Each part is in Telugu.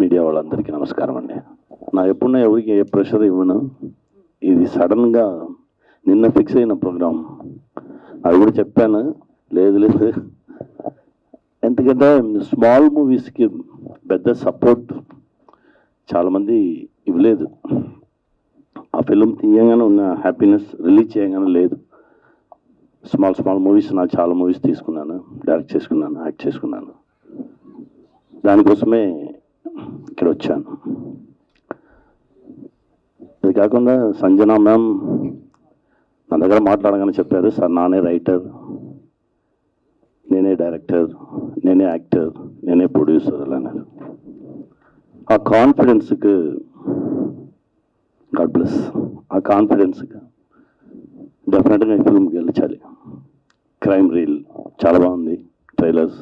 మీడియా వాళ్ళందరికీ నమస్కారం అండి. నా ఎప్పుడున్నా ఎవరికి ఏ ప్రెషర్ ఇవ్వను. ఇది సడన్గా నిన్న ఫిక్స్ అయిన ప్రోగ్రామ్. అది కూడా చెప్పాను, లేదు ఎందుకంటే స్మాల్ మూవీస్కి పెద్ద సపోర్ట్ చాలామంది ఇవ్వలేదు. ఆ ఫిల్మ్ తీయగానే ఉన్న హ్యాపీనెస్ రిలీజ్ చేయగానే లేదు. స్మాల్ మూవీస్ నాకు చాలా మూవీస్ తీసుకున్నాను, డైరెక్ట్ చేసుకున్నాను, యాక్ట్ చేసుకున్నాను. దానికోసమే ఇక్కడ వచ్చాను. ఇది కాకుండా సంజన మ్యామ్ నా దగ్గర మాట్లాడగానే చెప్పారు, సార్ నానే రైటర్, నేనే డైరెక్టర్, నేనే యాక్టర్, నేనే ప్రొడ్యూసర్ అన్నారు. ఆ కాన్ఫిడెన్స్కి గాడ్ బ్లెస్. ఆ కాన్ఫిడెన్స్కి డెఫినెట్గా ఈ ఫిల్మ్ గెలిచాలి. క్రైమ్ రీల్ చాలా బాగుంది. ట్రైలర్స్,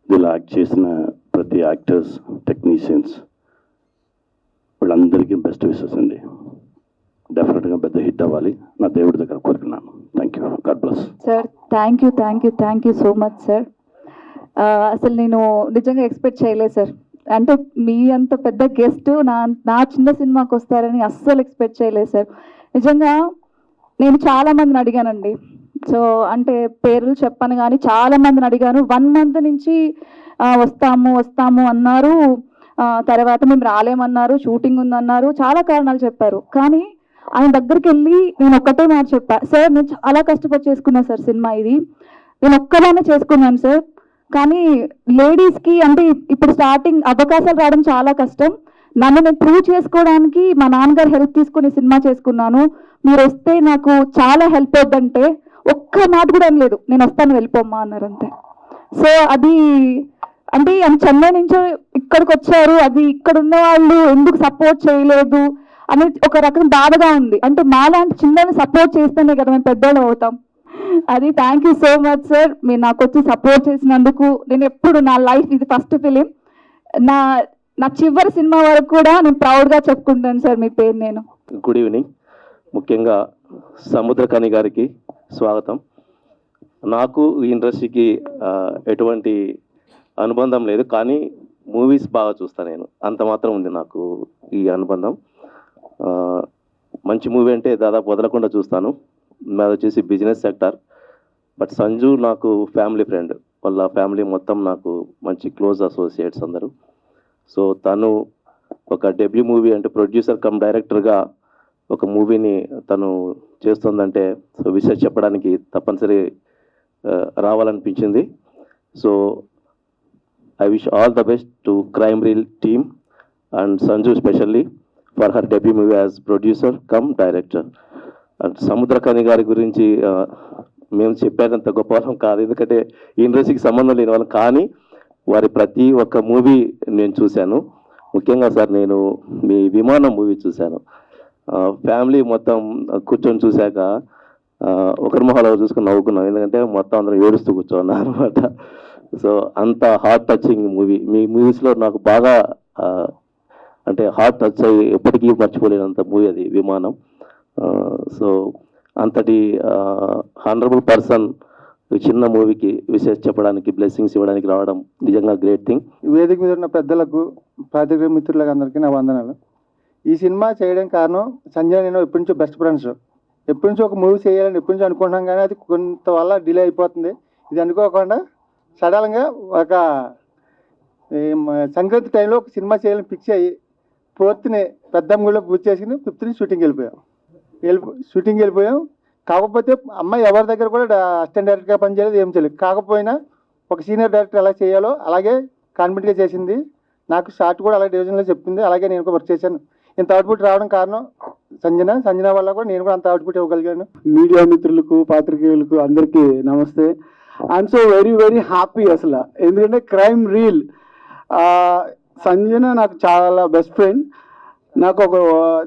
దీనిలో యాక్ట్ చేసిన ప్రతి యాక్టర్స్, టెక్నీషియన్స్ వీళ్ళందరికీ బెస్ట్ విషెస్ అండి. డెఫినెట్గా పెద్ద హిట్ అవ్వాలి, నా దేవుడి దగ్గర కోరుకున్నాను. Thank you, God bless. Sir thank you so much sir. అసలు నేను నిజంగా ఎక్స్పెక్ట్ చేయలేదు సార్. అంటే మీ అంత పెద్ద గెస్ట్ నా చిన్న సినిమాకి వస్తారని అస్సలు ఎక్స్పెక్ట్ చేయలేదు సార్. నిజంగా నేను చాలామందిని అడిగానండి. సో అంటే పేర్లు చెప్పాను కానీ చాలామందిని అడిగాను. 1 month నుంచి వస్తాము అన్నారు. తర్వాత మేము రాలేమన్నారు, షూటింగ్ ఉందన్నారు, చాలా కారణాలు చెప్పారు. కానీ ఆయన దగ్గరికి వెళ్ళి నేను ఒక్కటే మాట చెప్పా, సార్ నేను చాలా కష్టపడి చేసుకున్నాను సార్ సినిమా, ఇది నేను ఒక్కదానే చేసుకున్నాను సార్. కానీ లేడీస్కి అంటే ఇప్పుడు స్టార్టింగ్ అవకాశాలు రావడం చాలా కష్టం. నన్ను నేను ప్రూవ్ చేసుకోవడానికి మా నాన్నగారు హెల్ప్ తీసుకుని సినిమా చేసుకున్నాను. మీరు వస్తే నాకు చాలా హెల్ప్ అవుతుందంటే ఒక్క మాట కూడా అనలేదు, నేను వస్తాను వెళ్ళిపోమ్మా అన్నారు అంతే. సో అది అంటే చెన్నై నుంచి ఇక్కడికి వచ్చారు, అది ఇక్కడ ఉన్న వాళ్ళు ఎందుకు సపోర్ట్ చేయలేదు అనేది ఒక రకం బాధగా ఉంది. అంటే మాలాంటి చిన్నని సపోర్ట్ చేస్తేనే కదా మేము పెద్దోళ్ళు అవుతాం. అది thank you so much sir, మీరు నాకు వచ్చి సపోర్ట్ చేసినందుకు. నేను ఎప్పుడు నా లైఫ్ ఇది ఫస్ట్ ఫిలిం, నా చివరి సినిమా వరకు కూడా నేను ప్రౌడ్గా చెప్పుకుంటాను సార్ మీ పేరు. నేను గుడ్ ఈవినింగ్. ముఖ్యంగా సముద్రకని గారికి స్వాగతం. నాకు ఈ ఇండస్ట్రీకి ఎటువంటి అనుబంధం లేదు, కానీ మూవీస్ బాగా చూస్తాను నేను, అంత మాత్రం ఉంది నాకు ఈ అనుబంధం. మంచి మూవీ అంటే దాదాపు వదలకుండా చూస్తాను. నాది వచ్చేసి బిజినెస్ సెక్టర్. బట్ సంజు నాకు ఫ్యామిలీ ఫ్రెండ్, వాళ్ళ ఫ్యామిలీ మొత్తం నాకు మంచి క్లోజ్ అసోసియేట్స్ అందరూ. సో తను ఒక డెబ్యూ మూవీ అంటే ప్రొడ్యూసర్ కమ్ డైరెక్టర్గా ఒక మూవీని తను చేస్తుందంటే సో విషయం చెప్పడానికి తప్పనిసరి రావాలనిపించింది. So I wish all the best to crime reel team and Sanju specially for her debut movie as producer cum director. And Samuthirakani గారి గురించి మేము చెప్పేంత గొప్ప వాళ్ళం కాదు, ఎందుకంటే ఈ ఇండస్ట్రీకి సంబంధం లేని వాళ్ళం. కానీ వారి ప్రతి ఒక్క మూవీ నేను చూశాను. ముఖ్యంగా సార్ నేను మీ విమానం మూవీ చూశాను. ఫ్యామిలీ మొత్తం కూర్చొని చూశాక ఒకరి మొహాలు చూసుకొని నవ్వుకున్నాం, ఎందుకంటే మొత్తం అందరం ఏడుస్తూ కూర్చోన్నారు అనమాట. సో అంత హార్ట్ టచింగ్ మూవీ. మీ మూవీస్లో నాకు బాగా అంటే హార్ట్ టచ్ అయ్యి ఎప్పటికీ మర్చిపోలేనంత మూవీ అది విమానం. సో అంతటి హానరబుల్ పర్సన్ చిన్న మూవీకి విశేష చెప్పడానికి, బ్లెస్సింగ్స్ ఇవ్వడానికి రావడం నిజంగా గ్రేట్ థింగ్. వేదిక మీద ఉన్న పెద్దలకు, పాత్రికేయ మిత్రులకు అందరికీ నా వందనాలు. ఈ సినిమా చేయడం కారణం సంజయ్, నేను ఎప్పటి నుంచో బెస్ట్ ఫ్రెండ్స్. ఎప్పటి నుంచో ఒక మూవీ చేయాలని ఎప్పటి నుంచో అనుకుంటున్నాం, కానీ అది కొంత వల్ల డిలే అయిపోతుంది. ఇది అనుకోకుండా సడన్గా ఒక సంక్రాంతి టైంలో ఒక సినిమా చేయాలని ఫిక్స్ అయ్యి 4th పెద్దమ్మలో పూజ చేసుకుని 5th షూటింగ్ వెళ్ళిపోయాం. కాకపోతే అమ్మాయి ఎవరి దగ్గర కూడా అసిస్టెంట్ డైరెక్టర్గా పనిచేయలేదు, ఏం చేయలేదు. కాకపోయినా ఒక సీనియర్ డైరెక్టర్ ఎలా చేయాలో అలాగే కాన్ఫిడెంట్గా చేసింది. నాకు షార్ట్ కూడా అలాగే డివిజన్లో చెప్పింది, అలాగే నేను కూడా వర్క్ చేశాను. ఇంత అవుట్పుట్ రావడం కారణం సంజన వల్ల కూడా నేను కూడా అంత అవుట్పుట్ ఇవ్వగలిగాను. మీడియా మిత్రులకు, పాత్రికేయులకు అందరికీ నమస్తే. I'm so very very happy అసలు, ఎందుకంటే క్రైమ్ రీల్ సంజన నాకు చాలా బెస్ట్ ఫ్రెండ్. నాకు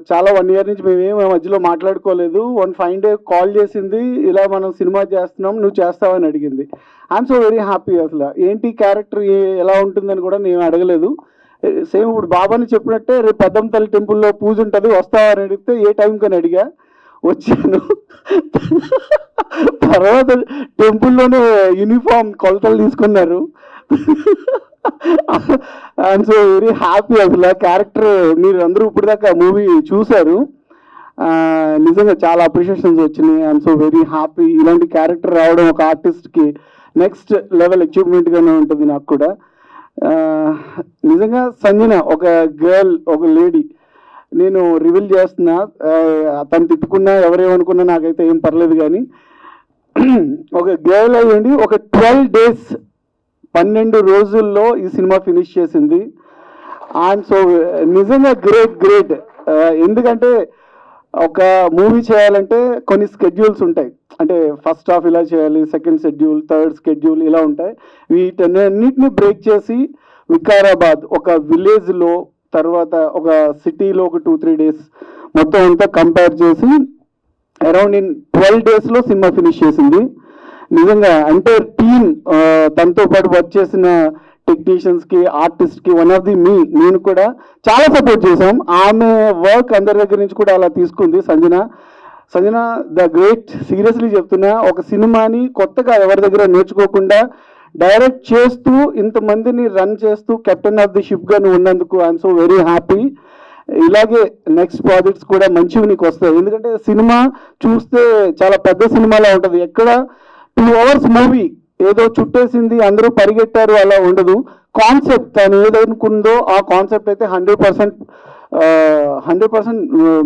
చాలా 1 year నుంచి మేమేమి మధ్యలో మాట్లాడుకోలేదు. వన్ ఫైన్ డే కాల్ చేసింది, ఇలా మనం సినిమా చేస్తున్నాం, నువ్వు చేస్తావని అడిగింది. I'm so very happy. అసలు ఏంటి క్యారెక్టర్ ఎలా ఉంటుందని కూడా నేను అడగలేదు. సేమ్ ఇప్పుడు బాబాని చెప్పినట్టే రేపు పెద్దమ్మ తల్లి టెంపుల్లో పూజ ఉంటుంది, వస్తావని అడిగితే ఏ టైంకి అని అడిగా, వచ్చాను. తర్వాత టెంపుల్లోనే యూనిఫామ్ కొలతలు తీసుకున్నారు. I'm so very happy. అసలు ఆ క్యారెక్టర్ మీరు అందరూ ఇప్పుడు దాకా మూవీ చూశారు, నిజంగా చాలా అప్రిషియేషన్స్ వచ్చినాయి. I'm so very happy. ఇలాంటి క్యారెక్టర్ రావడం ఒక ఆర్టిస్ట్కి నెక్స్ట్ లెవెల్ అచీవ్మెంట్గానే ఉంటుంది నాకు కూడా. నిజంగా సంజన ఒక గర్ల్, ఒక లేడీ, నేను రివీల్ చేస్తున్నా, తను తిట్టుకున్నా ఎవరేమనుకున్నా నాకైతే ఏం పర్లేదు, కానీ ఒక గర్ల్ అయ్యండి ఒక 12 days 12 రోజుల్లో ఈ సినిమా ఫినిష్ చేసింది. అండ్ సో నిజంగా గ్రేట్. ఎందుకంటే ఒక మూవీ చేయాలంటే కొన్ని స్కెడ్యూల్స్ ఉంటాయి, అంటే ఫస్ట్ హాఫ్ ఇలా చేయాలి, సెకండ్ షెడ్యూల్, థర్డ్ షెడ్యూల్ ఇలా ఉంటాయి. వీటన్నిటిని బ్రేక్ చేసి వికారాబాద్ ఒక విలేజ్లో, తర్వాత ఒక సిటీలో ఒక 2-3 days మొత్తం అంతా కంపేర్ చేసి అరౌండ్ ఇన్ 12 daysలో సినిమా ఫినిష్ చేసింది. నిజంగా అంటే టీమ్, తనతో పాటు వర్క్ చేసిన టెక్నీషియన్స్కి, ఆర్టిస్ట్కి, వన్ ఆఫ్ ది నేను కూడా చాలా సపోర్ట్ చేశాం. ఆమె వర్క్ అందరి దగ్గర నుంచి కూడా అలా తీసుకుంది సంజన ద గ్రేట్. సీరియస్లీ చెప్తున్నా, ఒక సినిమాని కొత్తగా ఎవరి దగ్గర నేర్చుకోకుండా డైరెక్ట్ చేస్తూ ఇంతమందిని రన్ చేస్తూ కెప్టెన్ ఆఫ్ ది షిప్గా నువ్వు ఉన్నందుకు ఐఎమ్ సో వెరీ హ్యాపీ. ఇలాగే నెక్స్ట్ ప్రాజెక్ట్స్ కూడా మంచివి నీకు వస్తాయి. ఎందుకంటే సినిమా చూస్తే చాలా పెద్ద సినిమాలా ఉంటుంది, ఎక్కడ 2 hours మూవీ ఏదో చుట్టేసింది అందరూ పరిగెట్టారు అలా ఉండదు. కాన్సెప్ట్ తను ఏదనుకుందో ఆ కాన్సెప్ట్ అయితే 100%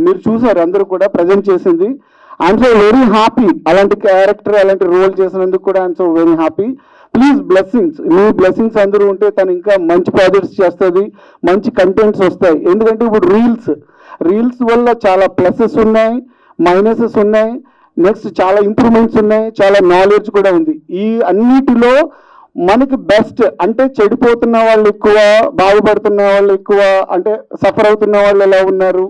మీరు చూసారు, అందరూ కూడా ప్రజెంట్ చేసింది. I'm so very happy. అలాంటి క్యారెక్టర్, అలాంటి రోల్ చేసినందుకు కూడా I'm so very happy. Please blessings, me blessings అందరూ ఉంటే తను ఇంకా మంచి ప్రాజెక్ట్స్ చేస్తుంది, మంచి కంటెంట్స్ వస్తాయి. ఎందుకంటే ఇప్పుడు రీల్స్ వల్ల చాలా ప్లసెస్ ఉన్నాయి, మైనసెస్ ఉన్నాయి, నెక్స్ట్ చాలా ఇంప్రూవ్మెంట్స్ ఉన్నాయి, చాలా నాలెడ్జ్ కూడా ఉంది. ఈ అన్నిటిలో మనకి బెస్ట్ అంటే చెడిపోతున్న వాళ్ళు ఎక్కువ, బాగుపడుతున్న వాళ్ళు ఎక్కువ, అంటే సఫర్ అవుతున్న వాళ్ళు ఎలా ఉన్నారు,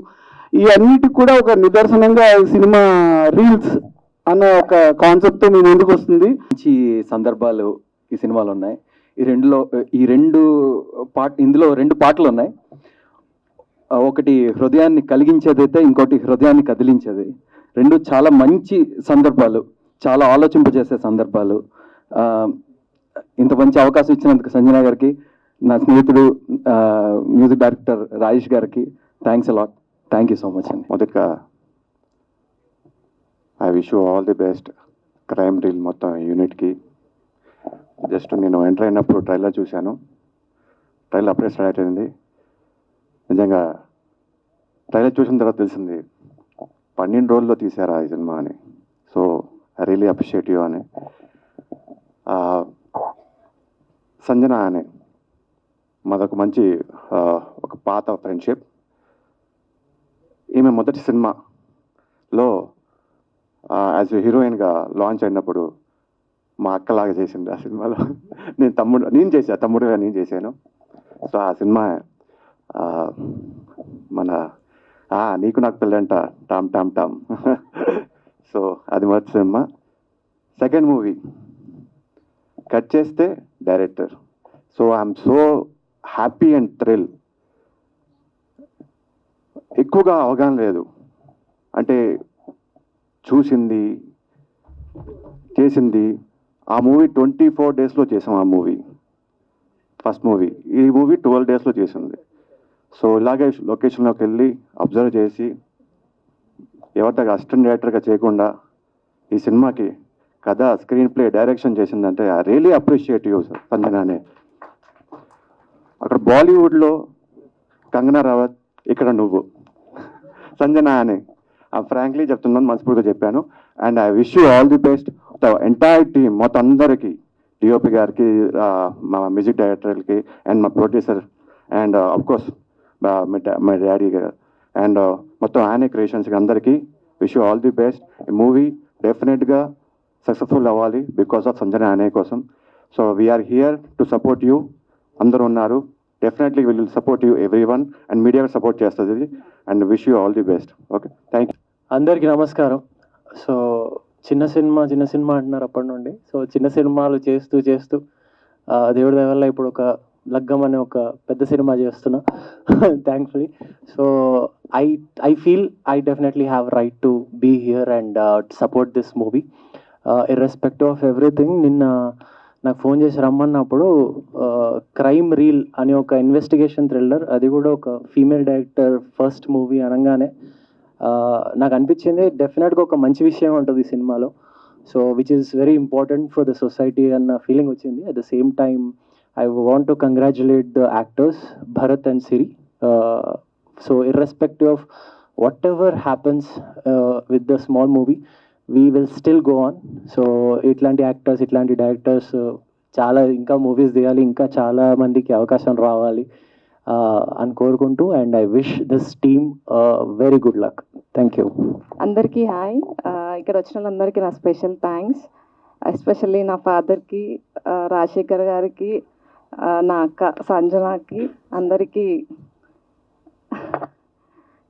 ఈ అన్నిటికి కూడా ఒక నిదర్శనంగా ఈ సినిమా రీల్స్ అన్న ఒక కాన్సెప్ట్తో మీ ముందుకు వస్తుంది. మంచి సందర్భాలు ఈ సినిమాలో ఉన్నాయి. ఇందులో 2 పాటలు ఉన్నాయి. ఒకటి హృదయాన్ని కలిగించేదైతే, ఇంకోటి హృదయాన్ని కదిలించేది. 2 చాలా మంచి సందర్భాలు, చాలా ఆలోచింపజేసే సందర్భాలు. ఇంత మంచి అవకాశం ఇచ్చినందుకు సంజన గారికి, నా స్నేహితుడు మ్యూజిక్ డైరెక్టర్ రాజేష్ గారికి thanks a lot. Thank you so much అండి. మొదటగా I wish you all the best crime reel మొత్తం యూనిట్కి. జస్ట్ నేను ఎంటర్ అయినప్పుడు ట్రైలర్ చూశాను, ట్రైలర్ అప్పుడే స్టార్ట్ అయింది. నిజంగా ట్రైలర్ చూసిన తర్వాత తెలిసింది 12 రోజుల్లో తీశారా ఈ సినిమా అని. So I really appreciate you అని. సంజన అని మాదొక మంచి ఒక పాత ఫ్రెండ్షిప్. ఈమె మొదటి సినిమాలో యాజ్ ఎ హీరోయిన్గా లాంచ్ అయినప్పుడు మా అక్కలాగా చేసింది ఆ సినిమాలో. తమ్ముడుగా నేను చేశాను. సో ఆ సినిమా మన నీకు నాకు పెళ్ళంట టామ్ టామ్ టామ్. సో అది మొదటి సినిమా. సెకండ్ మూవీ కట్ చేస్తే director. So I'm so happy and thrill. ఎక్కువగా అవగాహన లేదు, అంటే చూసింది చేసింది. ఆ మూవీ 24 daysలో చేసాం. ఆ మూవీ ఫస్ట్ మూవీ. ఈ మూవీ 12 daysలో చేసింది. సో ఇలాగే లొకేషన్లోకి వెళ్ళి అబ్జర్వ్ చేసి ఎవరి అసిస్టెంట్ డైరెక్టర్గా చేయకుండా ఈ సినిమాకి కథ, స్క్రీన్ ప్లే, డైరెక్షన్ చేసిందంటే ఐ రియలీ అప్రిషియేట్ యూ సంజనానే. అక్కడ బాలీవుడ్లో కంగనా రనౌత్, ఇక్కడ నువ్వు సంజన అని ఫ్రాంక్లీ చెప్తున్నాను, మనస్ఫూర్తిగా చెప్పాను. And I wish you all the best the entire team మొత్తం అందరికీ, డిఓపి గారికి, మా మ్యూజిక్ డైరెక్టర్కి, అండ్ మా ప్రొడ్యూసర్, అండ్ అఫ్కోర్స్ మా డాడీ గారు, అండ్ మొత్తం ఆనే క్రియేషన్స్కి అందరికీ wish you all the best. ఈ మూవీ డెఫినెట్గా సక్సెస్ఫుల్ అవ్వాలి బికాస్ ఆఫ్ సంజన అనే కోసం. So we are here to support you. అందరూ ఉన్నారు, definitely will support you everyone, and media support చేస్తుంది. And wish you all the best. Okay, thank you. అందరికీ నమస్కారం. సో చిన్న సినిమా అంటున్నారు అప్పటి నుండి. సో చిన్న సినిమాలు చేస్తూ దేవుడి దయ వల్ల ఇప్పుడు ఒక లగ్గం అనే ఒక పెద్ద సినిమా చేస్తున్నా thankfully. So I feel I definitely have right to be here and support this movie irrespective of everything. నిన్న నాకు ఫోన్ చేసి రమ్మన్నప్పుడు క్రైమ్ రీల్ అని ఒక ఇన్వెస్టిగేషన్ థ్రిల్లర్, అది కూడా ఒక ఫీమేల్ డైరెక్టర్ ఫస్ట్ మూవీ అనగానే నాకు అనిపించింది డెఫినెట్గా ఒక మంచి విషయం ఉంటుంది ఈ సినిమాలో. So which is very important for the society అన్న ఫీలింగ్ వచ్చింది. At the same time I want to congratulate the actors Bharat and Siri. So irrespective of what ever happens with the small movie, we will still go on. So ఇట్లాంటి యాక్టర్స్, ఇట్లాంటి డైరెక్టర్స్ చాలా ఇంకా మూవీస్ తీయాలి, ఇంకా చాలా మందికి అవకాశం రావాలి అని కోరుకుంటూ, and I wish this team very good luck. Thank you. అందరికీ హాయ్. ఇక్కడ వచ్చిన వాళ్ళందరికీ నా స్పెషల్ థ్యాంక్స్. ఎస్పెషల్లీ నా ఫాదర్కి, రాజశేఖర్ గారికి, నా అక్క సంజనాకి, అందరికీ.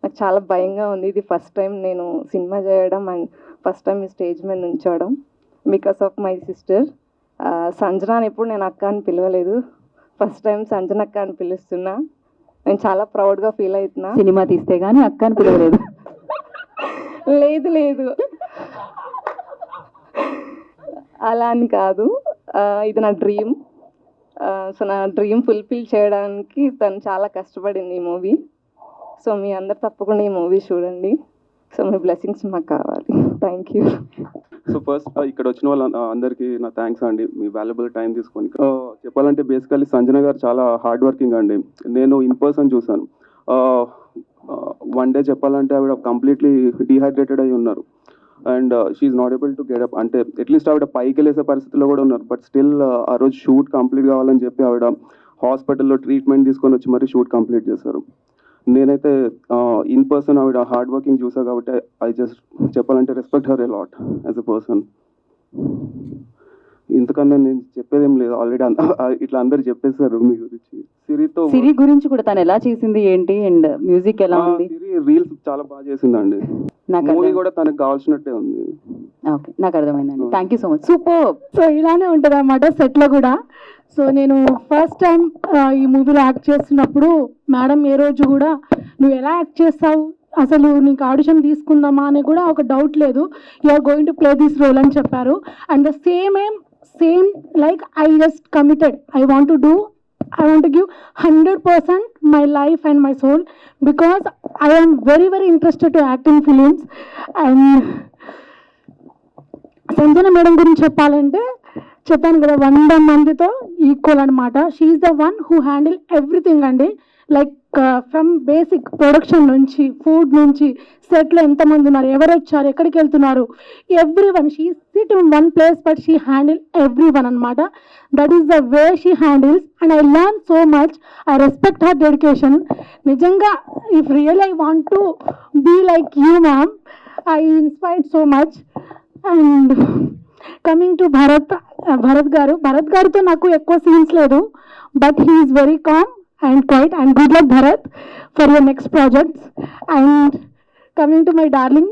నాకు చాలా భయంగా ఉంది. ఇది ఫస్ట్ టైం నేను సినిమా చేయడం అండ్ ఫస్ట్ టైం ఈ స్టేజ్ మీద నుంచోవడం బికాస్ ఆఫ్ మై సిస్టర్. సంజనాని ఎప్పుడు నేను అక్క అని పిలవలేదు, ఫస్ట్ టైం సంజనక్క అని పిలుస్తున్నా. నేను చాలా ప్రౌడ్గా ఫీల్ అవుతున్నా. సినిమా తీస్తే కానీ అక్క అని పిలవలేదు. లేదు లేదు, అలా అని కాదు. ఇది నా డ్రీమ్. సో నా డ్రీమ్ ఫుల్ఫిల్ చేయడానికి తను చాలా కష్టపడింది ఈ మూవీ. సో మీ అందరు తప్పకుండా ఈ మూవీ చూడండి. సో మీ బ్లెస్సింగ్స్ మాకు కావాలి. Thank you. సో ఫస్ట్ ఇక్కడ వచ్చిన వాళ్ళ అందరికీ నా థ్యాంక్స్ అండి, మీ వాల్యుబుల్ టైం తీసుకొని. చెప్పాలంటే బేసికల్లీ సంజన గారు చాలా హార్డ్ వర్కింగ్ అండి. నేను ఇన్ పర్సన్ చూసాను. వన్ డే చెప్పాలంటే ఆవిడ కంప్లీట్లీ డీహైడ్రేటెడ్ అయి ఉన్నారు. And she's not able to get up. అంటే అట్లీస్ట్ ఆవిడ పైకి వెళ్ళేసే పరిస్థితిలో కూడా ఉన్నారు. బట్ స్టిల్ ఆ రోజు షూట్ కంప్లీట్ కావాలని చెప్పి ఆవిడ హాస్పిటల్లో ట్రీట్మెంట్ తీసుకొని వచ్చి మరీ షూట్ కంప్లీట్ చేశారు. నేనైతే ఇన్ పర్సన్ ఆవిడ హార్డ్ వర్కింగ్ చూసా కాబట్టి ఐ జస్ట్ చెప్పాలంటే respect her a lot as a person. ఇంతకన్నా నేను చెప్పేదేం లేదు, ఆల్రెడీ ఇట్లా అందరు చెప్పేశారు మీ గురించి. సిరి గురించి కూడా తను ఎలా చేసింది ఏంటి, అండ్ మ్యూజిక్ ఎలా ఉంది? సిరి రీల్స్ చాలా బాగా చేసిందండి. మూవీ కూడా తనకు కావాల్సినట్టే ఉంది. ఓకే, నాకు అర్థమైందండి. Thank you so much. Super. So ఇలానే ఉంటుంది అన్నమాట సెట్లో కూడా. సో నేను ఫస్ట్ టైం ఈ మూవీలో యాక్ట్ చేస్తున్నప్పుడు మేడం ఏ రోజు కూడా నువ్వు ఎలా యాక్ట్ చేస్తావు, అసలు నీకు ఆడిషన్ తీసుకుందామా అని కూడా ఒక డౌట్ లేదు, you are going to play this role అని చెప్పారు. And the same like I just committed. I want to give 100% my life and my soul because I am very very interested to act in films. And Sanjana madam గురించి చెప్పాలంటే చెప్పాను కదా 100 మందితో ఈక్వల్ అనమాట. She is the one who handle everything అండి. లైక్ ఫ్రమ్ బేసిక్ ప్రొడక్షన్ నుంచి, ఫుడ్ నుంచి, సెట్లో ఎంతమంది ఉన్నారు, ఎవరు వచ్చారు, ఎక్కడికి వెళ్తున్నారు, every one. She sit in one place but she handle every one అనమాట. That is the way she handles and I learn so much. I respect her dedication. నిజంగా if real I want to be like you ma'am, I inspired so much. And coming to Bharat గారితో నాకు ఎక్కువ సీన్స్ లేదు, but he is very calm and quiet, and good luck Bharat for your next projects. And coming to my darling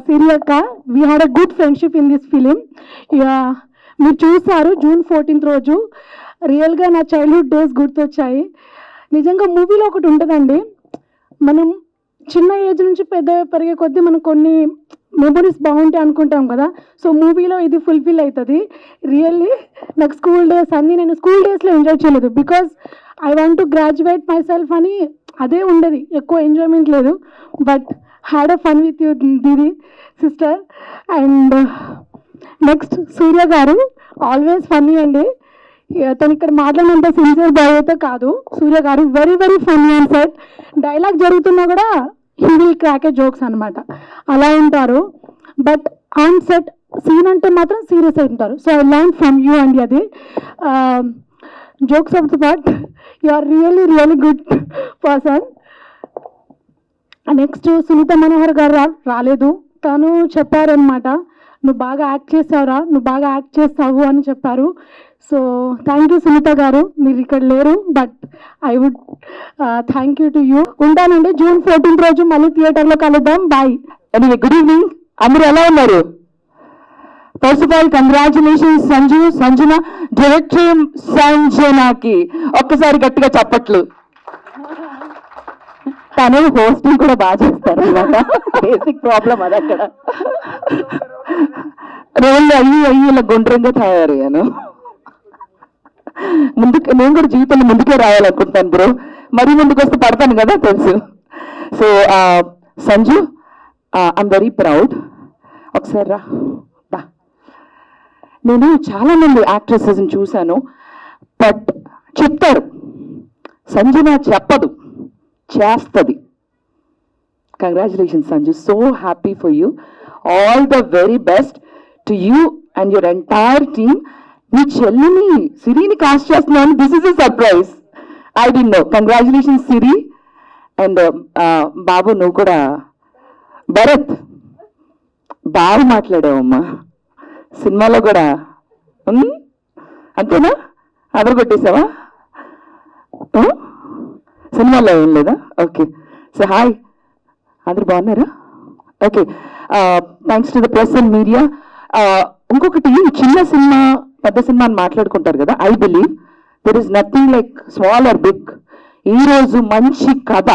Siri akka, we had a good friendship in this film. మీరు చూసారు June 14th రోజు. రియల్గా నా చైల్డ్హుడ్ డేస్ గుర్తొచ్చాయి. నిజంగా మూవీలో ఒకటి ఉంటుందండి, మనం చిన్న ఏజ్ నుంచి పెద్ద పెరిగే కొద్దీ మనం కొన్ని మెమరీస్ బాగుంటాయి అనుకుంటాం కదా. సో మూవీలో ఇది ఫుల్ఫిల్ అవుతుంది. రియల్లీ నాకు స్కూల్ డేస్ అన్నీ నేను స్కూల్ డేస్లో ఎంజాయ్ చేయలేదు, because I want to graduate myself అని అదే ఉండేది, ఎక్కువ ఎంజాయ్మెంట్ లేదు. But had a fun with you didi sister. And next Surya గారు, ఆల్వేస్ ఫన్నీ అండి. తను ఇక్కడ మాట్లాడినంత సిన్సియర్ బాయ్ అయితే కాదు. సూర్య గారు very very funny and set. Dialogue జరుగుతున్నా కూడా he will crack A jokes అనమాట, అలా ఉంటారు. బట్ ఆన్ సెట్ సీన్ అంటే మాత్రం సీరియస్ అయి ఉంటారు. So I learn from you అండి. అది jokes of the part, you are really really good person. Next Sunitha Manohar garu రాలేదు. తను చెప్పారనమాట, నువ్వు బాగా యాక్ట్ చేసావురా, నువ్వు బాగా యాక్ట్ చేస్తావు అని చెప్పారు. సో థ్యాంక్ యూ సునీత గారు, మీరు ఇక్కడ లేరు, but I would thank you to you. ఉంటానండి. June 14th రోజు మళ్ళీ థియేటర్లో కలుద్దాం. బాయ్. Anyway, good evening. అందరూ ఎలా ఉన్నారు? First of all congratulations Sanjana, director సంజనాకి ఒక్కసారి గట్టిగా చప్పట్లు. తను హోస్టింగ్ కూడా బాగా చేస్తారు అనమాట. బేసిక్ ప్రాబ్లం అది. అక్కడ రోజు అయ్యి ఇలా గుండ్రంగా తయారయ్యాను. ముందుకు నేను కూడా జీవితంలో ముందుకే రావాలనుకుంటున్నాను బ్రో. మరీ ముందుకు వస్తే పడతాను కదా తెలుసు. So Sanju, I'm very proud. ఒకసారి రా బా. నేను చాలా మంది యాక్ట్రెసెస్ని చూశాను, బట్ చెప్తారు, సంజన చెప్పదు, చేస్తుంది. Congratulations Sanju, so happy for you. All the very best to you and your entire team. మీ చెల్లిని సిరిని కాస్ట్ చేస్తున్నాను, this is a surprise. I didn't know. Congratulations Siri. And బాబు నువ్వు కూడా, భరత్ బాగా మాట్లాడావమ్మా సినిమాలో కూడా. అంతేనా? అదర్ కొట్టేసావా? సినిమాలో ఏం లేదా? ఓకే. సో హాయ్, అందరు బాగున్నారా? Okay, thanks to the press and media. ఇంకొకటి, చిన్న సినిమా పెద్ద సినిమా అని మాట్లాడుకుంటారు కదా. I believe there is nothing like small or big. ఈరోజు మంచి కథ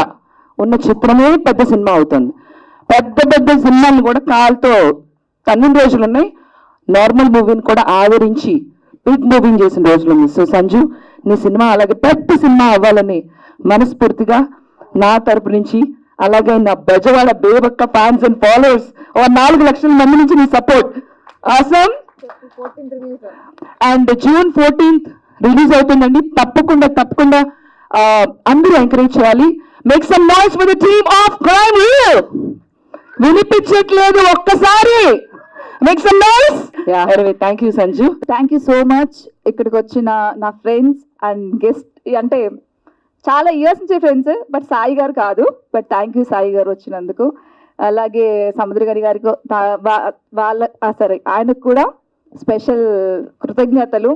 ఉన్న చిత్రమే పెద్ద సినిమా అవుతుంది. పెద్ద పెద్ద సినిమాలు కూడా కాల్తో తన్నిన రోజులు ఉన్నాయి. నార్మల్ మూవీని కూడా ఆదరించి బిగ్ మూవీని చేసిన రోజులు ఉన్నాయి. సో సంజు, నీ సినిమా అలాగే పెద్ద సినిమా అవ్వాలని మనస్ఫూర్తిగా నా తరపు నుంచి, అలాగే నా బెజవాడ బేబక్క ఫ్యాన్స్ అండ్ ఫాలోవర్స్ 4 లక్షల మంది నుంచి నీ support awesome. And June 14th release అవుతుందండి. తప్పకుండా అందరూ ఎంకరేజ్ చేయాలి. Make some noise for the team of crime reel. వినిపించట్లేదు, ఒక్కసారి make some noise. Thank you Sanju. Thank you so much. ఇక్కడికి వచ్చిన నా ఫ్రెండ్స్ అండ్ గెస్ట్, అంటే చాలా ఇయర్స్ నుంచి ఫ్రెండ్స్, బట్ సాయి గారు కాదు. బట్ థ్యాంక్ యూ సాయి గారు వచ్చినందుకు. అలాగే సముద్ర గారికి ఆయనకు కూడా స్పెషల్ కృతజ్ఞతలు.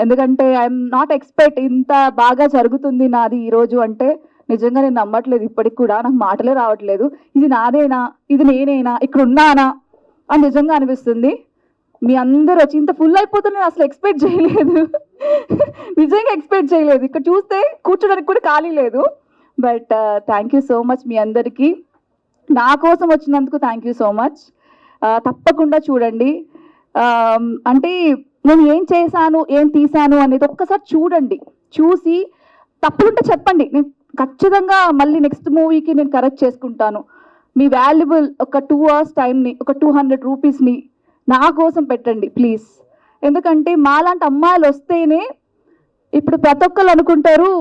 ఎందుకంటే ఐఎమ్ నాట్ ఎక్స్పెక్ట్ ఇంత బాగా జరుగుతుంది నాది ఈరోజు అంటే. నిజంగా నేను నమ్మట్లేదు, ఇప్పటికి కూడా నాకు మాటలే రావట్లేదు. ఇది నాదేనా, ఇది నేనేనా, ఇక్కడ ఉన్నానా అని నిజంగా అనిపిస్తుంది. మీ అందరూ వచ్చి ఇంత ఫుల్ అయిపోతుంది నేను అసలు ఎక్స్పెక్ట్ చేయలేదు. నిజంగా ఎక్స్పెక్ట్ చేయలేదు. ఇక్కడ చూస్తే కూర్చోడానికి కూడా ఖాళీ లేదు. But thank you so much మీ అందరికీ. నా కోసం వచ్చినందుకు థ్యాంక్ యూ సో మచ్. తప్పకుండా చూడండి. అంటే నేను ఏం చేశాను, ఏం తీశాను అనేది ఒక్కసారి చూడండి. చూసి తప్పులుంటే చెప్పండి, నేను ఖచ్చితంగా మళ్ళీ నెక్స్ట్ మూవీకి నేను కరెక్ట్ చేసుకుంటాను. మీ వాల్యుబుల్ ఒక 2 hours టైంని, ఒక 200 రూపీస్ని నా కోసం పెట్టండి ప్లీజ్. ఎందుకంటే మాలాంటి అమ్మాయిలు వస్తేనే ఇప్పుడు ప్రతి ఒక్కరు అనుకుంటారు,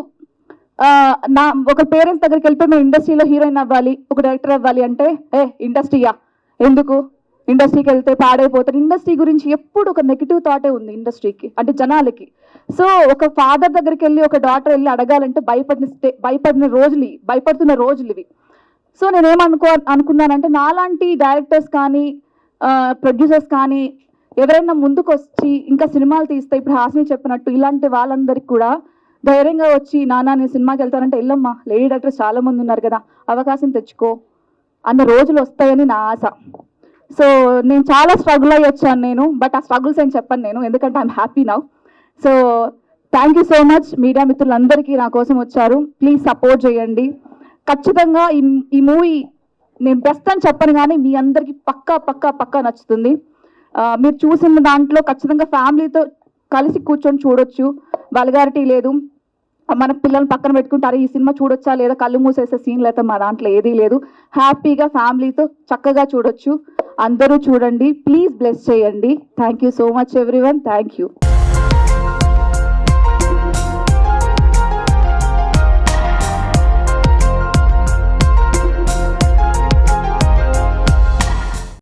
నా ఒక పేరెంట్స్ దగ్గరికి వెళ్ళిపోయి మేము ఇండస్ట్రీలో హీరోయిన్ అవ్వాలి, ఒక డైరెక్టర్ అవ్వాలి అంటే ఇండస్ట్రీయా ఎందుకు, ఇండస్ట్రీకి వెళ్తే పాడైపోతారు. ఇండస్ట్రీ గురించి ఎప్పుడు ఒక నెగిటివ్ థాటే ఉంది ఇండస్ట్రీకి, అంటే జనాలకి. సో ఒక ఫాదర్ దగ్గరికి వెళ్ళి ఒక డాటర్ వెళ్ళి అడగాలంటే భయపడుతున్న రోజులు ఇవి. సో అనుకున్నానంటే నాలాంటి డైరెక్టర్స్ కానీ ప్రొడ్యూసర్స్ కానీ ఎవరైనా ముందుకు వచ్చి ఇంకా సినిమాలు తీస్తే, ఇప్పుడు హాసిని చెప్పినట్టు ఇలాంటి వాళ్ళందరికీ కూడా ధైర్యంగా వచ్చి నాన్న నేను సినిమాకి వెళ్తానంటే వెళ్ళమ్మా, లేడీ డైరెక్టర్స్ చాలా మంది ఉన్నారు కదా, అవకాశం తెచ్చుకో అన్న రోజులు వస్తాయని నా ఆశ. సో నేను చాలా స్ట్రగుల్ అయ్యి వచ్చాను నేను, బట్ ఆ స్ట్రగుల్స్ ఏం చెప్పను నేను, ఎందుకంటే I'm happy now. So thank you so much media మిత్రులందరికీ నా కోసం వచ్చారు. ప్లీజ్ సపోర్ట్ చేయండి. ఖచ్చితంగా ఈ మూవీ నేను బెస్ట్ అని చెప్పను కానీ మీ అందరికీ పక్కా నచ్చుతుంది. మీరు చూసిన దాంట్లో ఖచ్చితంగా ఫ్యామిలీతో కలిసి కూర్చొని చూడొచ్చు. వల్గారిటీ లేదు. మన పిల్లల్ని పక్కన పెట్టుకుంటారు ఈ సినిమా చూడొచ్చా లేదా కళ్ళు మూసేసే సీన్లు అయితే మా దాంట్లో ఏదీ లేదు. హ్యాపీగా ఫ్యామిలీతో చక్కగా చూడొచ్చు. అందరూ చూడండి, ప్లీజ్ బ్లెస్ చేయండి. Thank you so much everyone. Thank you.